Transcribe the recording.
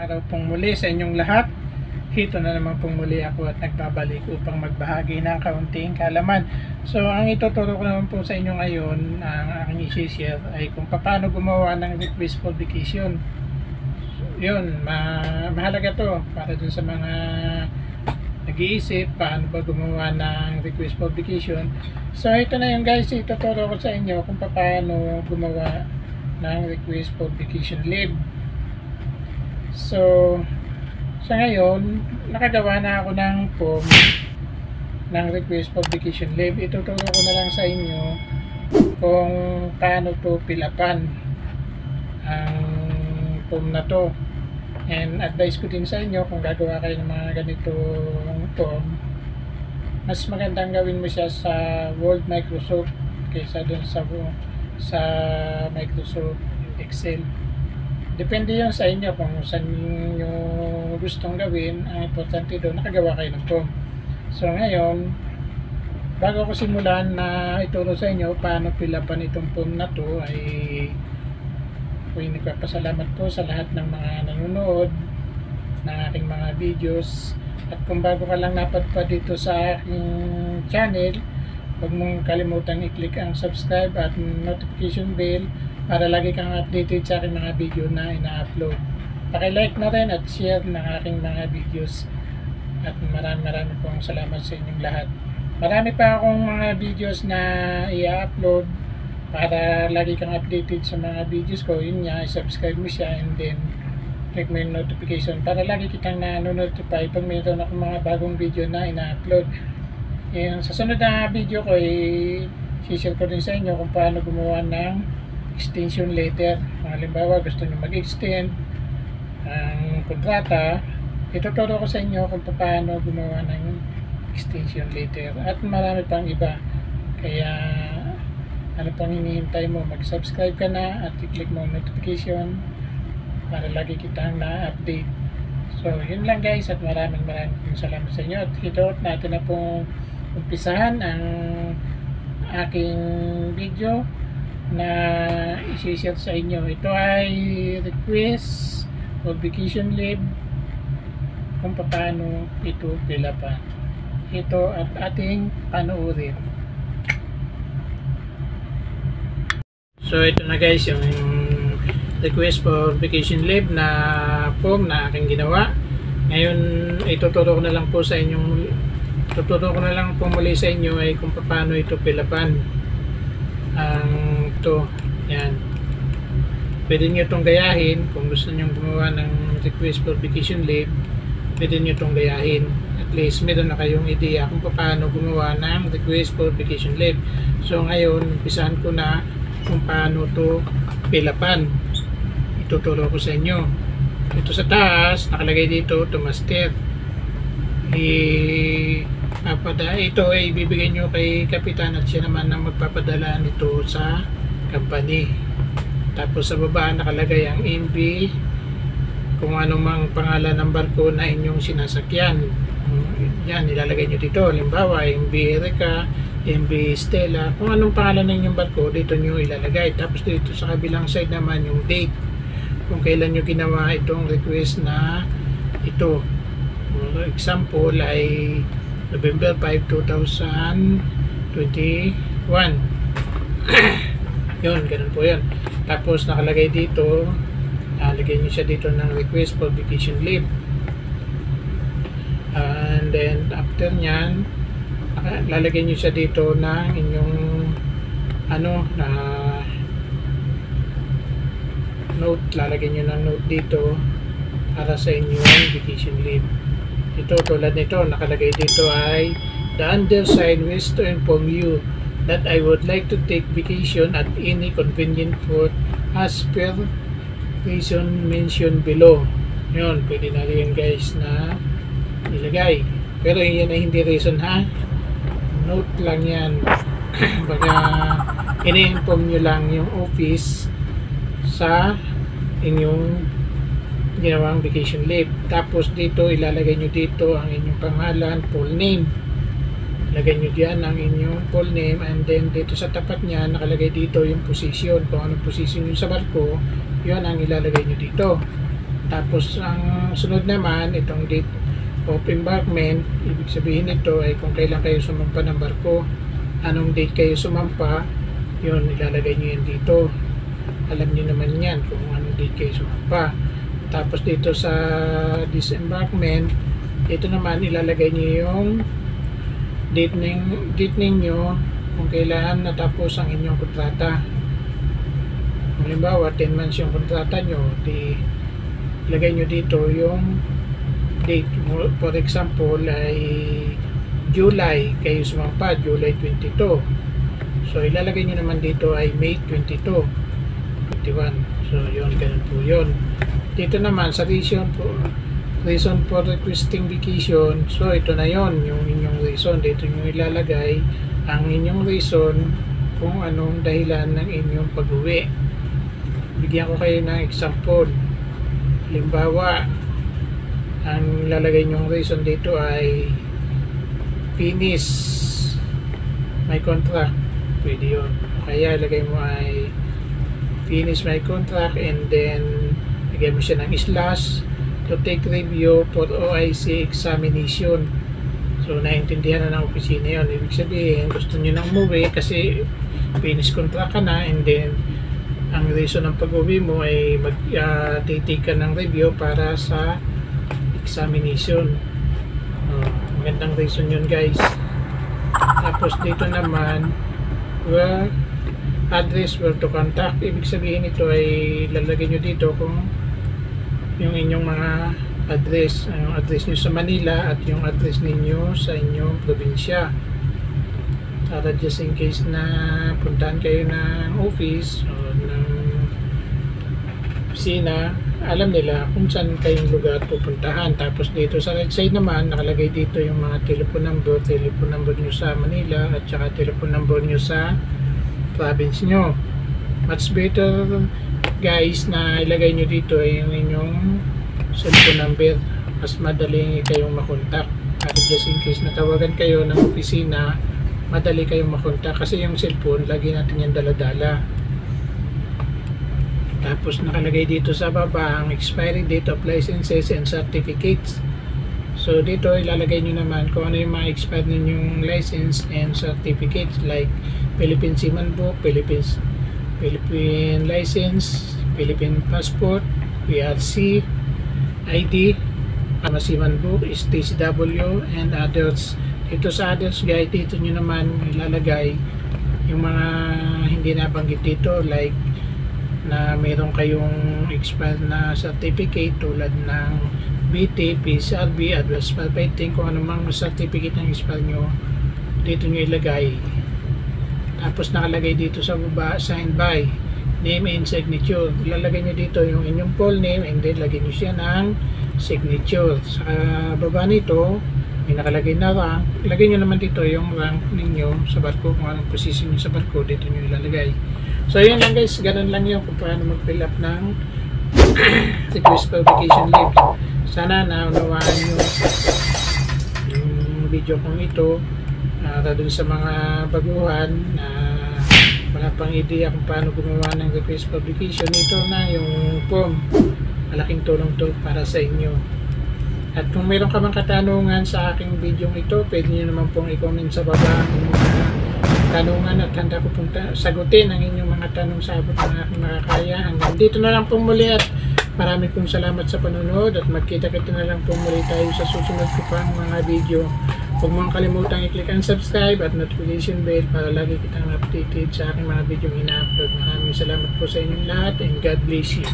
araw pong muli sa inyong lahat. Ito na naman pong muli ako at nagbabalik upang magbahagi ng kaunting kaalaman. So, ang ituturo ko naman po sa inyo ngayon, ang aking i-share ay kung paano gumawa ng request for vacation. Yun, mahalaga to para dun sa mga nag-iisip paano ba gumawa ng request for vacation. So, ito na yun guys, ituturo ko sa inyo kung paano gumawa ng request for vacation leave. So, sa ngayon, nakagawa na ako ng form ng request for vacation leave. Ituturo ko na lang sa inyo kung paano to pilapan ang form na to. And advice ko din sa inyo kung gagawa kayo ng mga ganitong form, mas magandang gawin mo siya sa Word Microsoft kaysa dun sa Microsoft Excel. Depende yun sa inyo kung saan nyo gustong gawin. Ang importante doon, nakagawa kayo ng form. So ngayon, bago ko simulan na ituro sa inyo paano pilapan itong form na to, ay ako'y nagpapasalamat po sa lahat ng mga nanonood ng aking mga videos. At kung bago ka lang napadpad dito sa aking channel, huwag mong kalimutang i-click ang subscribe at notification bell para lagi kang updated sa aking mga video na ina-upload. Paki-like na rin at share ng aking mga videos. At marami pong salamat sa inyong lahat. Marami pa akong mga videos na i-upload para lagi kang updated sa mga videos ko. Yun nga, subscribe mo siya and then click mo yung notification para lagi kitang na-notify pag mayroon akong mga bagong video na ina-upload. Sa sunod na video ko, i-share ko din sa inyo kung paano gumawa ng extension letter. Halimbawa, gusto nyo mag-extend ang kontrata, ituturo ko sa inyo kung paano gumawa ng extension letter at marami pang iba. Kaya ano pang hinihintay mo, mag-subscribe ka na at i-click mo notification para lagi kitang na-update. So yun lang guys, at maraming salamat sa inyo. At ito natin na pong umpisahan ang aking video na i-share sa inyo. Ito ay request for vacation leave, kung paano ito pilapan. Ito at ating panoorin. So ito na guys yung request for vacation leave na form na aking ginawa. Ngayon ituturo ko na lang po sa inyong muli sa inyo ay kung paano ito pilapan. Ito, yan. Pwede nyo itong gayahin kung gusto nyo gumawa ng request for vacation leave. Pwede nyo itong gayahin. At least meron na kayong idea kung paano gumawa ng request for vacation leave. So ngayon, umpisahan ko na kung paano ito pilapan. Ituturo ko sa inyo. Ito sa taas, nakalagay dito, to master. Ito ay ibibigay nyo kay kapitan at siya naman ang magpapadala nito sa company. Tapos sa baba nakalagay ang MV, kung ano mang pangalan ng barko na inyong sinasakyan. Yan, ilalagay nyo dito. Halimbawa, MV Erika, MV Stella, kung anong pangalan ng inyong barko, dito nyo ilalagay. Tapos dito sa kabilang side naman yung date, kung kailan nyo ginawa itong request na ito. For example ay November 5, 2021. Yun, ganun po yun. Tapos nakalagay dito, lagay nyo siya dito ng request for vacation leave. And then after nyan, lalagay nyo siya dito ng inyong note. Lalagay nyo ng note dito para sa inyong vacation leave. Ito, tulad nito, nakalagay dito ay the undersigned wish to inform you that I would like to take vacation at any convenient port as per reason mentioned below. Yun, pwede na rin guys na ilagay. Pero yan ay hindi reason ha. Note lang yan. Baga ini-inform nyo lang yung office sa inyong ginawang vacation leave. Tapos dito ilalagay nyo dito ang inyong pangalan, full name. Lagay nyo dyan ang inyong full name, and then dito sa tapat niya nakalagay dito yung position, kung anong position nyo sa barko, yun ang ilalagay nyo dito. Tapos ang sunod naman, itong date of embarkment, ibig sabihin nito ay kung kailan kayo sumampa ng barko, anong date kayo sumampa, yun, ilalagay nyo yan dito. Alam nyo naman yan kung anong date kayo sumampa. Tapos dito sa disembarkment, dito naman ilalagay nyo yung date ninyo kung kailan natapos ang inyong kontrata. Halimbawa 10 months yung kontrata nyo, di ilagay nyo dito yung date. For example ay July kayo sumampa, July 22. So ilalagay nyo naman dito ay May 22, 21. So yun, ganun po yun. Dito naman sa reason for requesting vacation, so ito na yon, yung inyong reason. Dito nyo ilalagay ang inyong reason kung anong dahilan ng inyong pag-uwi. Bigyan ko kayo ng example. Halimbawa, ang ilalagay nyong reason dito ay finish my contract, pwede yun. Kaya ilagay mo ay finish my contract, and then lagay mo siya ng slash to take review for OIC examination. So naintindihan na ng opisina yun. Ibig sabihin gusto nyo nang umuwi kasi finish contract ka na, and then ang reason ng pag-uwi mo ay mag-take ka ng review para sa examination. Magandang reason yun, guys. Tapos dito naman where address, where to contact, ibig sabihin ito ay lalagay nyo dito kung yung inyong mga address, yung address nyo sa Manila at yung address ninyo sa inyong probinsya, para just in case na puntahan kayo ng office o ng opisina, alam nila kung saan kayong lugar pupuntahan. Tapos dito sa right side naman nakalagay dito yung mga telephone number nyo sa Manila at saka telephone number nyo sa province nyo. Much better, guys, na ilagay nyo dito ay yung inyong cellphone number. Mas madali kayong makontak, at just in case natawagan kayo ng opisina, madali kayong makontak kasi yung cellphone lagi natin yan dala-dala. Tapos nakalagay dito sa baba ang expiry date of licenses and certificates. So dito ilalagay nyo naman kung ano yung mga expired ninyong license and certificates, like Philippine Seaman Book, Philippine license, Philippine passport, PRC, ID, Seaman Book, STCW, and others. Dito sa others, guys, dito nyo naman ilalagay yung mga hindi nabanggit dito, like na meron kayong expired na certificate tulad ng BT, PCRB, Advanced Fighting, kung anumang certificate ng expired nyo, dito nyo ilagay. Tapos nakalagay dito sa baba, signed by, name and signature. Ilalagay nyo dito yung inyong full name, and then lagay nyo siya ng signature. Sa baba nito may nakalagay na rank. Ilagay nyo naman dito yung rank ninyo sa barko, kung anong position nyo sa barko, dito nyo ilalagay. So yun lang, guys, ganun lang yun kung paano mag-fill up ng request for vacation leave. Sana naunawaan nyo yung video kong ito, para dun sa mga baguhan na wala pang idea kung paano gumawa ng request for vacation. Ito na yung form, malaking tulong to para sa inyo. At kung mayroon ka mang katanungan sa aking video ito, pwede nyo naman pong i-comment sa baba ang mga tanungan, at handa ko pong sagutin ang inyong mga tanong sa abot ng aking makakaya. Hanggang dito na lang pong muli, at marami pong salamat sa panonood, at magkita-kita na lang pong muli tayo sa susunod ko pang mga video. Huwag mong kalimutang i-click ang subscribe at notification bell para lagi kitang updated sa aking mga video ina-upload. Maraming salamat po sa inyong lahat, and God bless you.